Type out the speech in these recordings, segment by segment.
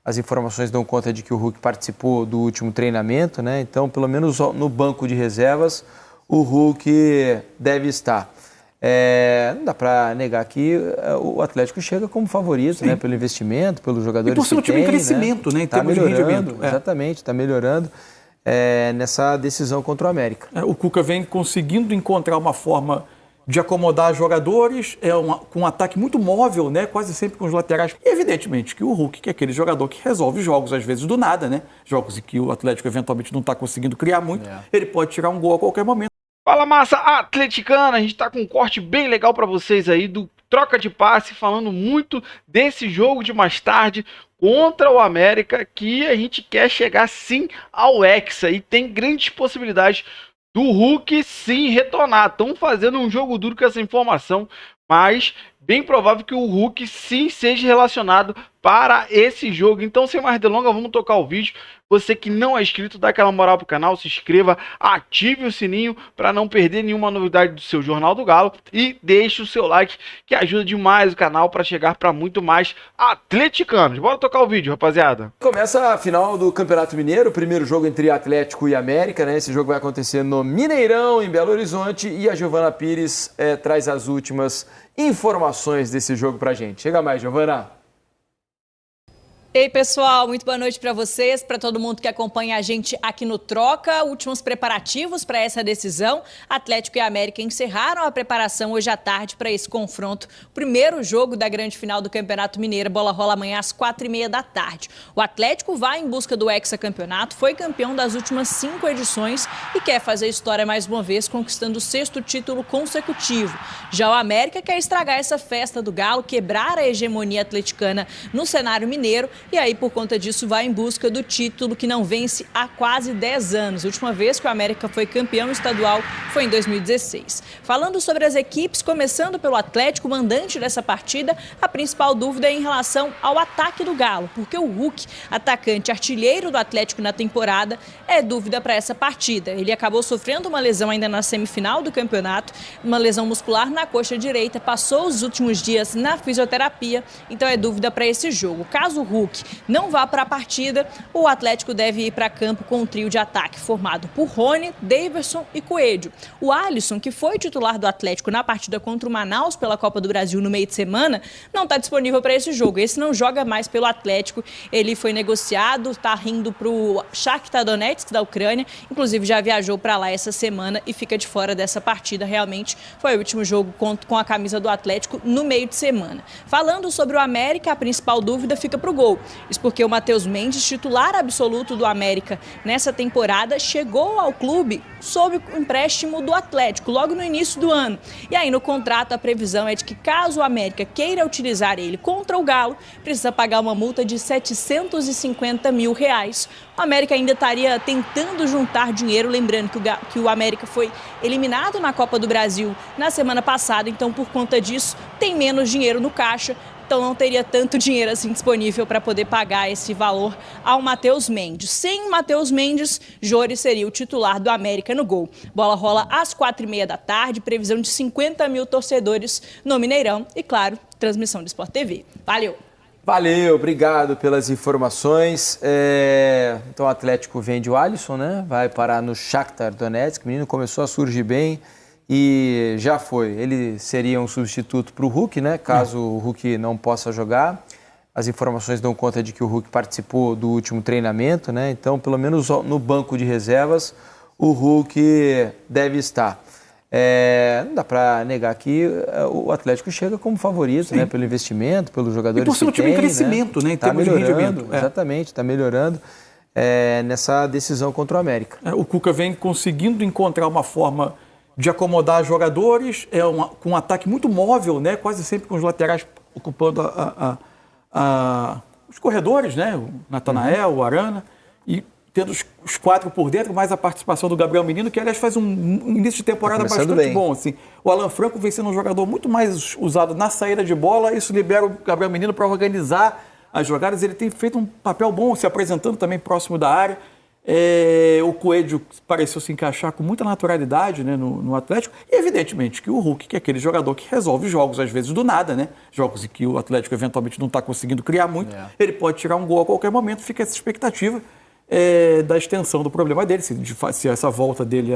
As informações dão conta de que o Hulk participou do último treinamento, né? Então, pelo menos no banco de reservas, o Hulk deve estar. Não dá para negar que o Atlético chega como favorito, né? Pelo investimento, pelos jogadores que tem. E por ser um time em crescimento, né? Em termos de rendimento. Exatamente, está melhorando nessa decisão contra o América. O Cuca vem conseguindo encontrar uma forma de acomodar jogadores, com um ataque muito móvel, né? Quase sempre com os laterais. E evidentemente que o Hulk, que é aquele jogador que resolve jogos, às vezes do nada, né? Jogos em que o Atlético eventualmente não está conseguindo criar muito, ele pode tirar um gol a qualquer momento. Fala, massa atleticana, a gente tá com um corte bem legal para vocês aí do Troca de Passe, falando muito desse jogo de mais tarde contra o América, que a gente quer chegar sim ao Hexa e tem grandes possibilidades do Hulk sim retornar. Estão fazendo um jogo duro com essa informação, mas bem provável que o Hulk sim seja relacionado para esse jogo. Então, sem mais delongas, vamos tocar o vídeo. Você que não é inscrito, dá aquela moral pro canal, se inscreva, ative o sininho para não perder nenhuma novidade do seu Jornal do Galo e deixe o seu like, que ajuda demais o canal para chegar para muito mais atleticanos. Bora tocar o vídeo, rapaziada. Começa a final do Campeonato Mineiro, o primeiro jogo entre Atlético e América, né? Esse jogo vai acontecer no Mineirão, em Belo Horizonte, e a Giovana Pires traz as últimas informações desse jogo pra gente. Chega mais, Giovana. Ei, pessoal, muito boa noite para vocês, para todo mundo que acompanha a gente aqui no Troca. Últimos preparativos para essa decisão. Atlético e América encerraram a preparação hoje à tarde para esse confronto. Primeiro jogo da grande final do Campeonato Mineiro. Bola rola amanhã às 4h30 da tarde. O Atlético vai em busca do hexacampeonato, foi campeão das últimas 5 edições e quer fazer história mais uma vez, conquistando o 6º título consecutivo. Já o América quer estragar essa festa do Galo, quebrar a hegemonia atleticana no cenário mineiro. E aí, por conta disso, vai em busca do título que não vence há quase 10 anos. A última vez que o América foi campeão estadual foi em 2016. Falando sobre as equipes, começando pelo Atlético, mandante dessa partida, a principal dúvida é em relação ao ataque do Galo, porque o Hulk, atacante artilheiro do Atlético na temporada, é dúvida para essa partida. Ele acabou sofrendo uma lesão ainda na semifinal do campeonato, uma lesão muscular na coxa direita, passou os últimos dias na fisioterapia, então é dúvida para esse jogo. Caso o Hulk não vá para a partida, o Atlético deve ir para campo com um trio de ataque formado por Rony, Daverson e Coelho. O Alisson, que foi titular do Atlético na partida contra o Manaus pela Copa do Brasil no meio de semana, não está disponível para esse jogo. Esse não joga mais pelo Atlético, ele foi negociado, está indo para o Shakhtar Donetsk da Ucrânia, inclusive já viajou para lá essa semana e fica de fora dessa partida. Realmente foi o último jogo com a camisa do Atlético no meio de semana. Falando sobre o América, a principal dúvida fica para o gol. Isso porque o Matheus Mendes, titular absoluto do América nessa temporada, chegou ao clube sob o empréstimo do Atlético, logo no início do ano. E aí no contrato a previsão é de que caso o América queira utilizar ele contra o Galo, precisa pagar uma multa de R$750 mil. O América ainda estaria tentando juntar dinheiro, lembrando que o América foi eliminado na Copa do Brasil na semana passada, então por conta disso tem menos dinheiro no caixa. Então não teria tanto dinheiro assim disponível para poder pagar esse valor ao Matheus Mendes. Sem o Matheus Mendes, Jori seria o titular do América no gol. Bola rola às 4h30 da tarde, previsão de 50 mil torcedores no Mineirão e, claro, transmissão do Sport TV. Valeu! Valeu, obrigado pelas informações. Então o Atlético vende o Alisson, né? Vai parar no Shakhtar Donetsk. O menino começou a surgir bem. E já foi. Ele seria um substituto para o Hulk, né? Caso o Hulk não possa jogar. As informações dão conta de que o Hulk participou do último treinamento, né? Então, pelo menos no banco de reservas, o Hulk deve estar. Não dá para negar que o Atlético chega como favorito, né? Pelo investimento, pelos jogadores que tem. E por ser um time em crescimento, né? Em termos de rendimento. Exatamente, está melhorando nessa decisão contra o América. O Cuca vem conseguindo encontrar uma forma de acomodar jogadores, com um ataque muito móvel, né? Quase sempre com os laterais ocupando os corredores, né? O Natanael, o Arana, e tendo os 4 por dentro, mais a participação do Gabriel Menino, que aliás faz um início de temporada bastante bom. Assim. O Alan Franco vem sendo um jogador muito mais usado na saída de bola, isso libera o Gabriel Menino para organizar as jogadas. Ele tem feito um papel bom, se apresentando também próximo da área. O Coelho pareceu se encaixar com muita naturalidade, né, no Atlético. E evidentemente que o Hulk, que é aquele jogador que resolve jogos, às vezes do nada, né? Jogos em que o Atlético eventualmente não está conseguindo criar muito. Ele pode tirar um gol a qualquer momento, fica essa expectativa da extensão do problema dele. Se essa volta dele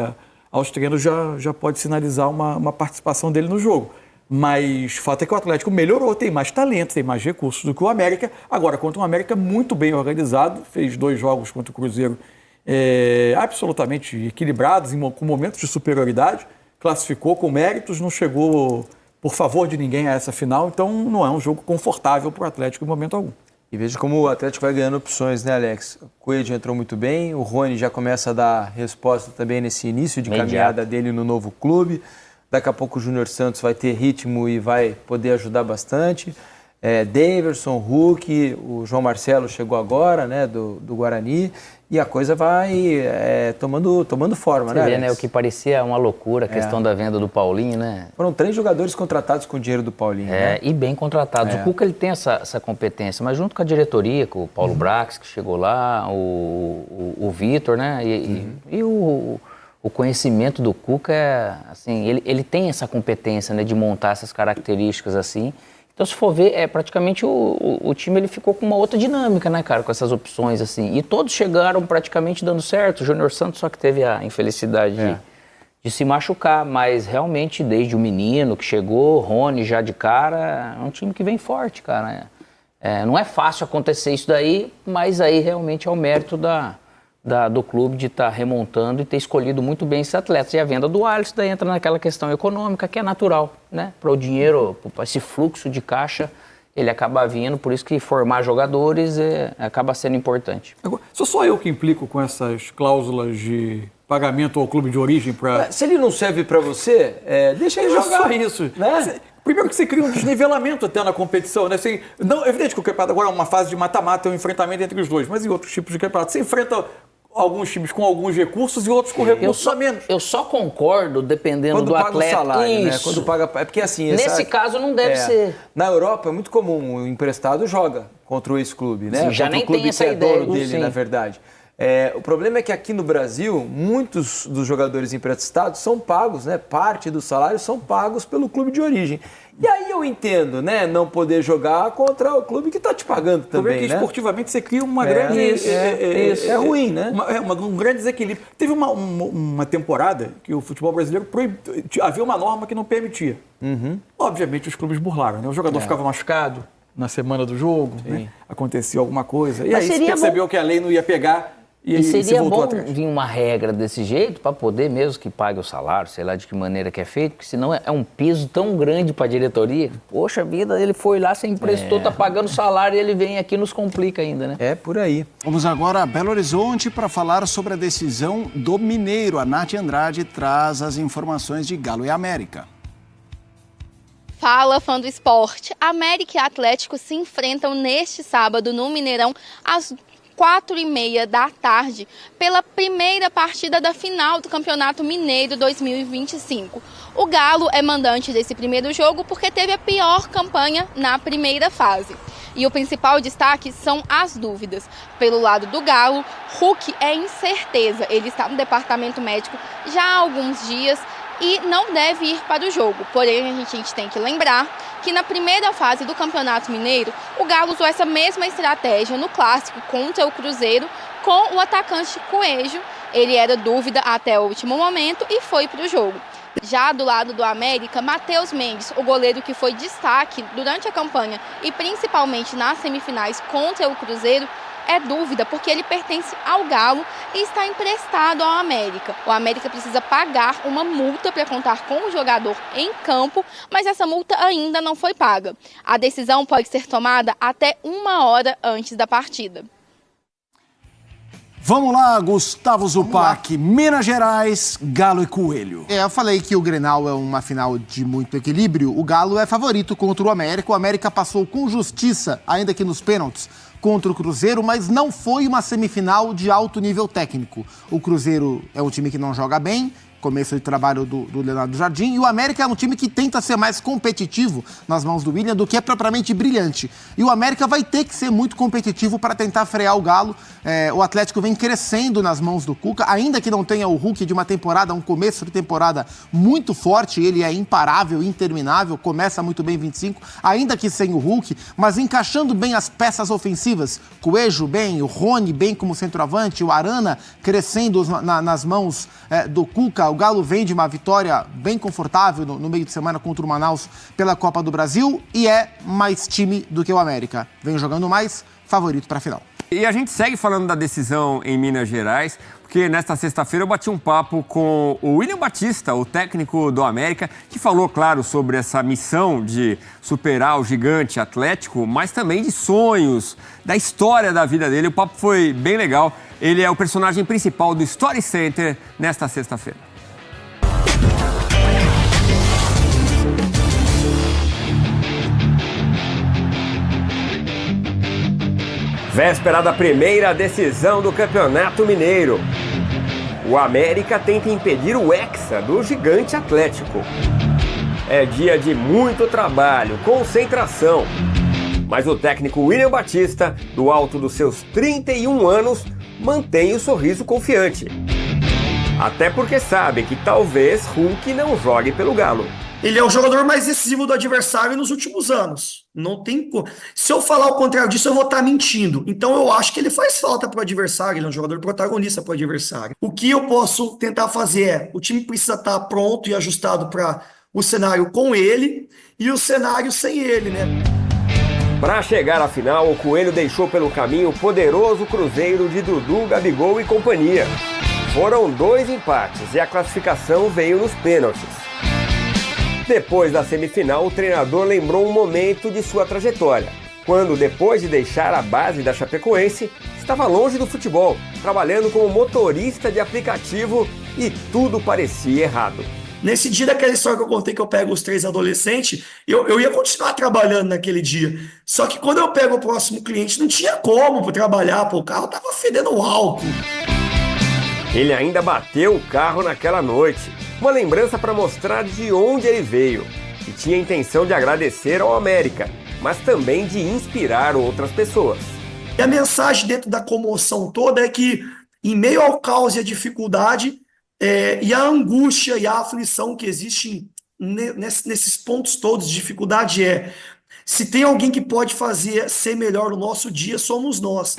aos treinos já pode sinalizar uma participação dele no jogo. Mas o fato é que o Atlético melhorou, tem mais talento, tem mais recursos do que o América. Agora, contra um América muito bem organizado, fez 2 jogos contra o Cruzeiro absolutamente equilibrados, com momentos de superioridade, classificou com méritos, não chegou por favor de ninguém a essa final, então não é um jogo confortável para o Atlético em momento algum. E veja como o Atlético vai ganhando opções, né, Alex? O Coelho entrou muito bem, o Rony já começa a dar resposta também nesse início de caminhada dele no novo clube. Daqui a pouco o Júnior Santos vai ter ritmo e vai poder ajudar bastante. Daverson, Hulk, o João Marcelo chegou agora, né, do Guarani, e a coisa vai tomando forma, Você né, vê, Alex? né, o que parecia uma loucura, a questão da venda do Paulinho, né? Foram 3 jogadores contratados com o dinheiro do Paulinho, né? E bem contratados. O Cuca, ele tem essa competência, mas junto com a diretoria, com o Paulo Brax, que chegou lá, o Vitor, né, e o conhecimento do Cuca, assim, ele tem essa competência, né, de montar essas características assim. Então, se for ver, praticamente o time ele ficou com uma outra dinâmica, né, cara, com essas opções, assim. E todos chegaram praticamente dando certo. O Júnior Santos só que teve a infelicidade de se machucar, mas realmente, desde o menino que chegou, Rony já de cara, é um time que vem forte, cara. Não é fácil acontecer isso daí, mas aí realmente é o mérito do clube de estar remontando e ter escolhido muito bem esses atletas. E a venda do Alisson daí entra naquela questão econômica que é natural, né? Para o dinheiro, para esse fluxo de caixa, ele acaba vindo, por isso que formar jogadores acaba sendo importante. Agora, sou só eu que implico com essas cláusulas de pagamento ao clube de origem para... Se ele não serve para você, deixa ele jogar. Só isso. Né? Primeiro que você cria um desnivelamento até na competição, né? Assim, não, é evidente que o campeonato agora é uma fase de mata-mata, é um enfrentamento entre os dois, mas em outros tipos de campeonato você enfrenta alguns times com alguns recursos e outros com recursos a menos. Eu só concordo dependendo do atleta. Quando paga o salário, isso. né? Quando paga... É porque assim... Nesse caso não deve ser. Na Europa é muito comum, o emprestado joga contra o ex-clube, né? Sim, já contra nem o clube tem essa que é ideia. dono dele, na verdade. O problema é que aqui no Brasil, muitos dos jogadores emprestados são pagos, né? Parte dos salários são pagos pelo clube de origem. E aí eu entendo, né? Não poder jogar contra o clube que está te pagando também, que né? Esportivamente você cria uma grande... Isso é ruim, né? Um grande desequilíbrio. Teve uma temporada que o futebol brasileiro havia uma norma que não permitia. Obviamente os clubes burlaram, né? O jogador ficava machucado na semana do jogo, né? Acontecia alguma coisa. E aí se percebeu que a lei não ia pegar... E seria bom vir uma regra desse jeito para poder mesmo que pague o salário, sei lá de que maneira que é feito, porque senão é um peso tão grande para a diretoria. Poxa vida, ele foi lá, você emprestou, tá pagando salário e ele vem aqui e nos complica ainda, né? É por aí. Vamos agora a Belo Horizonte para falar sobre a decisão do Mineiro. A Nath Andrade traz as informações de Galo e América. Fala, fã do esporte. América e Atlético se enfrentam neste sábado no Mineirão às 4h30 da tarde, pela primeira partida da final do Campeonato Mineiro 2025. O Galo é mandante desse primeiro jogo porque teve a pior campanha na primeira fase. E o principal destaque são as dúvidas. Pelo lado do Galo, Hulk é incerteza. Ele está no departamento médico já há alguns dias e não deve ir para o jogo. Porém, a gente tem que lembrar que na primeira fase do Campeonato Mineiro, o Galo usou essa mesma estratégia no clássico contra o Cruzeiro com o atacante Coelho. Ele era dúvida até o último momento e foi para o jogo. Já do lado do América, Matheus Mendes, o goleiro que foi destaque durante a campanha e principalmente nas semifinais contra o Cruzeiro, é dúvida porque ele pertence ao Galo e está emprestado ao América. O América precisa pagar uma multa para contar com o jogador em campo, mas essa multa ainda não foi paga. A decisão pode ser tomada até 1 hora antes da partida. Vamos lá, Gustavo Zupac, Minas Gerais, Galo e Coelho. Eu falei que o Grenal é uma final de muito equilíbrio. O Galo é favorito contra o América. O América passou com justiça, ainda que nos pênaltis, contra o Cruzeiro, mas não foi uma semifinal de alto nível técnico. O Cruzeiro é um time que não joga bem, começo de trabalho do Leonardo Jardim. E o América é um time que tenta ser mais competitivo nas mãos do William do que é propriamente brilhante. E o América vai ter que ser muito competitivo para tentar frear o Galo. O Atlético vem crescendo nas mãos do Cuca, ainda que não tenha o Hulk de uma temporada, um começo de temporada muito forte. Ele é imparável, interminável, começa muito bem 25, ainda que sem o Hulk, mas encaixando bem as peças ofensivas. Coelho bem, o Rony bem como centroavante, o Arana crescendo nas mãos do Cuca. O Galo vem de uma vitória bem confortável no meio de semana contra o Manaus pela Copa do Brasil e é mais time do que o América. Vem jogando mais, favorito para a final. E a gente segue falando da decisão em Minas Gerais, porque nesta sexta-feira eu bati um papo com o William Batista, o técnico do América, que falou, claro, sobre essa missão de superar o gigante Atlético, mas também de sonhos, da história da vida dele. O papo foi bem legal. Ele é o personagem principal do Story Center nesta sexta-feira. Véspera da primeira decisão do Campeonato Mineiro. O América tenta impedir o hexa do gigante Atlético. É dia de muito trabalho, concentração. Mas o técnico William Batista, do alto dos seus 31 anos, mantém o sorriso confiante. Até porque sabe que talvez Hulk não jogue pelo Galo. Ele é o jogador mais decisivo do adversário nos últimos anos. Não tem. Se eu falar o contrário disso, eu vou estar mentindo. Então eu acho que ele faz falta para o adversário, ele é um jogador protagonista para o adversário. O que eu posso tentar fazer é: o time precisa estar pronto e ajustado para o cenário com ele e o cenário sem ele, né? Para chegar à final, o Coelho deixou pelo caminho o poderoso Cruzeiro de Dudu, Gabigol e companhia. Foram 2 empates e a classificação veio nos pênaltis. Depois da semifinal, o treinador lembrou um momento de sua trajetória, quando, depois de deixar a base da Chapecoense, estava longe do futebol, trabalhando como motorista de aplicativo e tudo parecia errado. Nesse dia daquela história que eu contei que eu pego os 3 adolescentes, eu ia continuar trabalhando naquele dia. Só que quando eu pego o próximo cliente, não tinha como trabalhar, o carro estava fedendo álcool. Ele ainda bateu o carro naquela noite. Uma lembrança para mostrar de onde ele veio. E tinha a intenção de agradecer ao América, mas também de inspirar outras pessoas. E a mensagem dentro da comoção toda é que, em meio ao caos e à dificuldade, e a angústia e a aflição que existe nesses pontos todos de dificuldade, se tem alguém que pode fazer ser melhor o nosso dia, somos nós.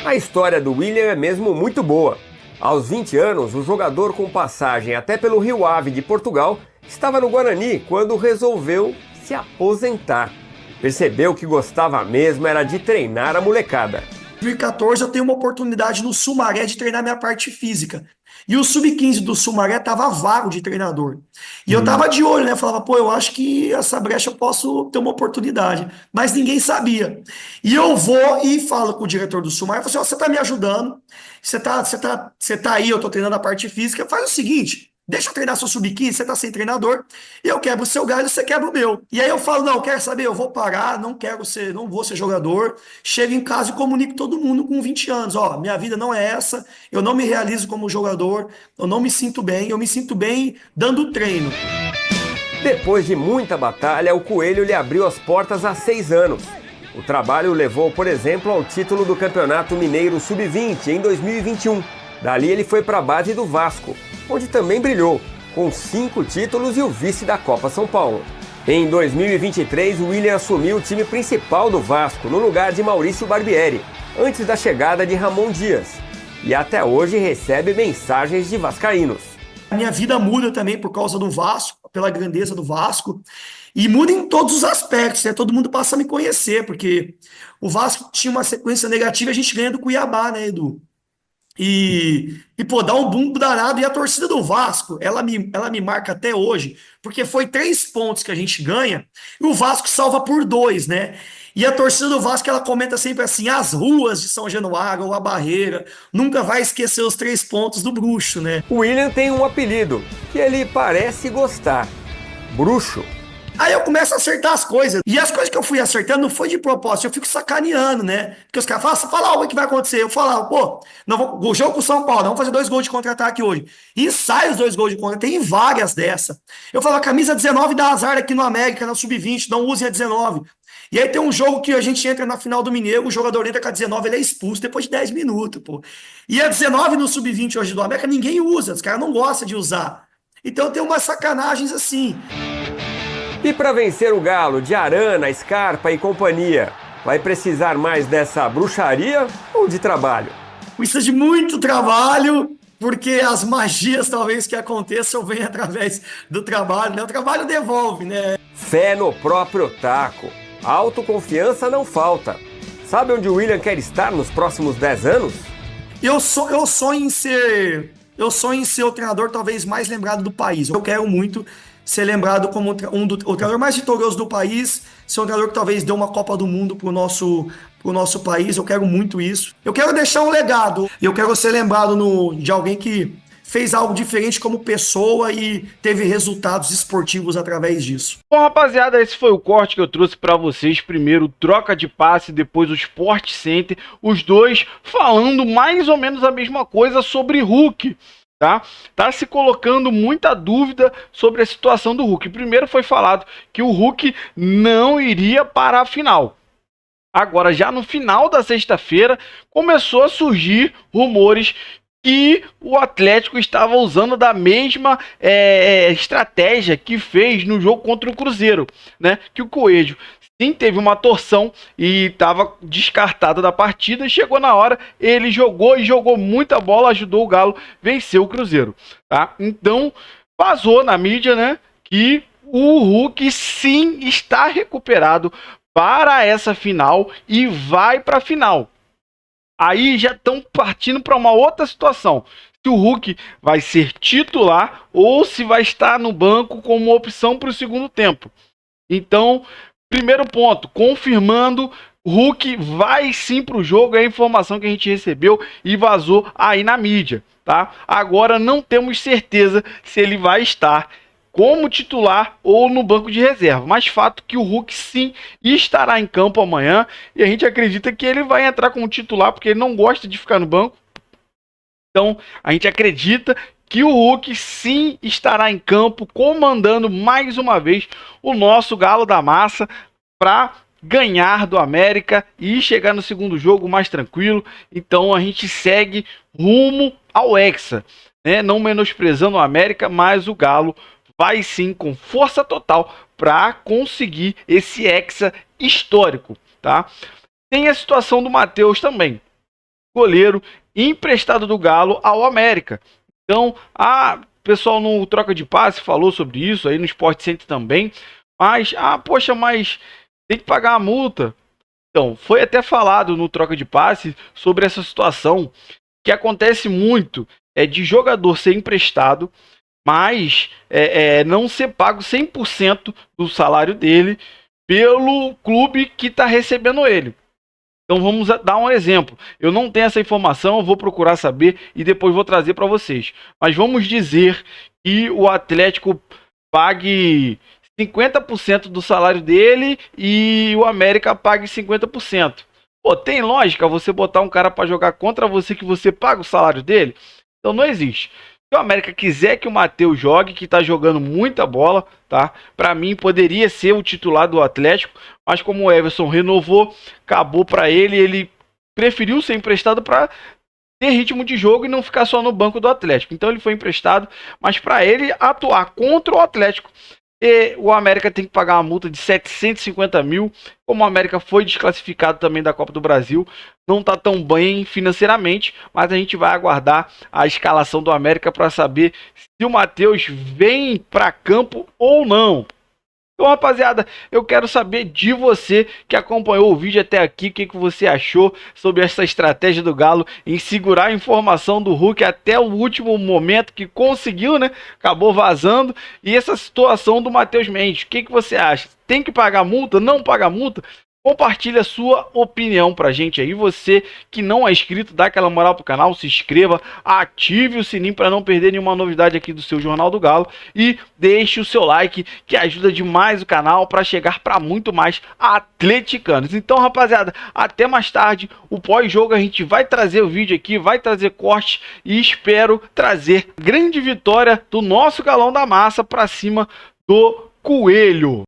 A história do William é mesmo muito boa. Aos 20 anos, o jogador com passagem até pelo Rio Ave de Portugal estava no Guarani quando resolveu se aposentar. Percebeu que gostava mesmo era de treinar a molecada. Em 2014 eu tenho uma oportunidade no Sumaré de treinar minha parte física. E o Sub-15 do Sumaré estava vago de treinador. E eu estava de olho, né? Eu falava, eu acho que essa brecha eu posso ter uma oportunidade. Mas ninguém sabia. E eu vou e falo com o diretor do Sumaré, eu falo assim, você está me ajudando, você tá aí, eu estou treinando a parte física, faz o seguinte, deixa eu treinar seu Sub-15, você está sem treinador, eu quebro o seu galho, você quebra o meu. E aí eu falo, não, quer saber, eu vou parar, não vou ser jogador, chego em casa e comunico todo mundo com 20 anos, minha vida não é essa, eu não me realizo como jogador, eu não me sinto bem, eu me sinto bem dando treino. Depois de muita batalha, o Coelho lhe abriu as portas há 6 anos. O trabalho o levou, por exemplo, ao título do Campeonato Mineiro Sub-20 em 2021. Dali ele foi para a base do Vasco, onde também brilhou, com 5 títulos e o vice da Copa São Paulo. Em 2023, o William assumiu o time principal do Vasco, no lugar de Maurício Barbieri, antes da chegada de Ramon Dias. E até hoje recebe mensagens de vascaínos. A minha vida muda também por causa do Vasco, pela grandeza do Vasco, e muda em todos os aspectos, né? Todo mundo passa a me conhecer, porque o Vasco tinha uma sequência negativa, a gente ganha do Cuiabá, né, Edu? E dá um bumbo danado. E a torcida do Vasco, ela me marca até hoje, porque foi 3 pontos que a gente ganha, e o Vasco salva por 2, né? E a torcida do Vasco, ela comenta sempre assim, as ruas de São Januário ou a Barreira, nunca vai esquecer os 3 pontos do bruxo, né? O William tem um apelido, que ele parece gostar, Bruxo. Aí eu começo a acertar as coisas. E as coisas que eu fui acertando não foi de propósito, eu fico sacaneando, né? Porque os caras falam, fala algo que vai acontecer. Eu falava, pô, o jogo com o São Paulo, vamos fazer 2 gols de contra-ataque hoje. E sai os 2 gols de contra-ataque, tem várias dessa. Eu falo, a camisa 19 dá azar aqui no América, na Sub-20, não usem a 19. E aí tem um jogo que a gente entra na final do Mineiro, o jogador entra com a 19, ele é expulso depois de 10 minutos, pô. E a 19 no Sub-20 hoje do América, ninguém usa, os caras não gostam de usar. Então tem umas sacanagens assim. E para vencer o Galo de Arana, Scarpa e companhia, vai precisar mais dessa bruxaria ou de trabalho? Precisa de muito trabalho, porque as magias talvez que aconteçam vêm através do trabalho, né? O trabalho devolve, né? Fé no próprio taco. Autoconfiança não falta. Sabe onde o William quer estar nos próximos 10 anos? Eu sonho em ser o treinador talvez mais lembrado do país. Eu quero muito ser lembrado como o treinador mais vitorioso do país, ser um treinador que talvez dê uma Copa do Mundo pro nosso país. Eu quero muito isso. Eu quero deixar um legado. Eu quero ser lembrado de alguém que fez algo diferente como pessoa e teve resultados esportivos através disso. Bom, rapaziada, esse foi o corte que eu trouxe para vocês. Primeiro, troca de passe, depois o Sport Center. Os dois falando mais ou menos a mesma coisa sobre Hulk. Tá se colocando muita dúvida sobre a situação do Hulk. Primeiro foi falado que o Hulk não iria para a final. Agora, já no final da sexta-feira, começou a surgir rumores que o Atlético estava usando da mesma estratégia que fez no jogo contra o Cruzeiro, né? Que o Coelho sim teve uma torção e estava descartado da partida. Chegou na hora, ele jogou muita bola, ajudou o Galo a vencer o Cruzeiro, tá? Então, vazou na mídia, né, que o Hulk sim está recuperado para essa final e vai para a final. Aí já estão partindo para uma outra situação. Se o Hulk vai ser titular ou se vai estar no banco como opção para o segundo tempo. Então, primeiro ponto, confirmando, Hulk vai sim para o jogo, é a informação que a gente recebeu e vazou aí na mídia, tá? Agora não temos certeza se ele vai estar como titular ou no banco de reserva, mas fato que o Hulk sim estará em campo amanhã e a gente acredita que ele vai entrar como titular porque ele não gosta de ficar no banco. Então a gente acredita que o Hulk sim estará em campo comandando mais uma vez o nosso Galo da Massa para ganhar do América e chegar no segundo jogo mais tranquilo. Então a gente segue rumo ao Hexa, né? Não menosprezando o América, mas o Galo vai sim com força total para conseguir esse hexa histórico, tá? Tem a situação do Matheus também, goleiro emprestado do Galo ao América. Então, o pessoal no Troca de Passe falou sobre isso, aí no Sport Center também, mas, poxa, mas tem que pagar a multa. Então, foi até falado no Troca de Passe sobre essa situação que acontece muito, de jogador ser emprestado, mas não ser pago 100% do salário dele pelo clube que está recebendo ele. Então vamos dar um exemplo. Eu não tenho essa informação, eu vou procurar saber e depois vou trazer para vocês. Mas vamos dizer que o Atlético pague 50% do salário dele e o América pague 50%. Pô, tem lógica você botar um cara para jogar contra você que você paga o salário dele? Então não existe. Se o América quiser que o Matheus jogue, que está jogando muita bola, tá? Para mim poderia ser o titular do Atlético, mas como o Everson renovou, acabou para ele, ele preferiu ser emprestado para ter ritmo de jogo e não ficar só no banco do Atlético. Então ele foi emprestado, mas para ele atuar contra o Atlético, o América tem que pagar uma multa de 750 mil. Como o América foi desclassificado também da Copa do Brasil, não está tão bem financeiramente, mas a gente vai aguardar a escalação do América para saber se o Matheus vem para campo ou não. Então, rapaziada, eu quero saber de você que acompanhou o vídeo até aqui, o que você achou sobre essa estratégia do Galo em segurar a informação do Hulk até o último momento que conseguiu, né? Acabou vazando. E essa situação do Matheus Mendes, o que você acha? Tem que pagar multa? Não paga multa? Compartilha a sua opinião pra gente aí. Você que não é inscrito, dá aquela moral pro canal, se inscreva, ative o sininho para não perder nenhuma novidade aqui do seu Jornal do Galo e deixe o seu like, que ajuda demais o canal para chegar para muito mais atleticanos. Então, rapaziada, até mais tarde. O pós-jogo a gente vai trazer o vídeo aqui, vai trazer corte e espero trazer grande vitória do nosso Galão da Massa para cima do Coelho.